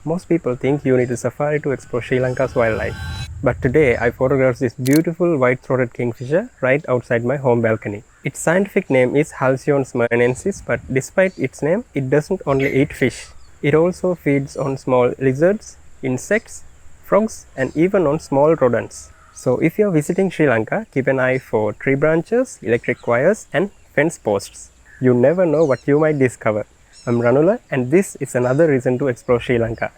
Most people think you need a safari to explore Sri Lanka's wildlife. But today I photographed this beautiful white-throated kingfisher right outside my home balcony. Its scientific name is Halcyon smirnensis, but despite its name, it doesn't only eat fish. It also feeds on small lizards, insects, frogs, and even on small rodents. So if you're visiting Sri Lanka, keep an eye for tree branches, electric wires, and fence posts. You never know what you might discover. I'm Ranula, and this is another reason to explore Sri Lanka.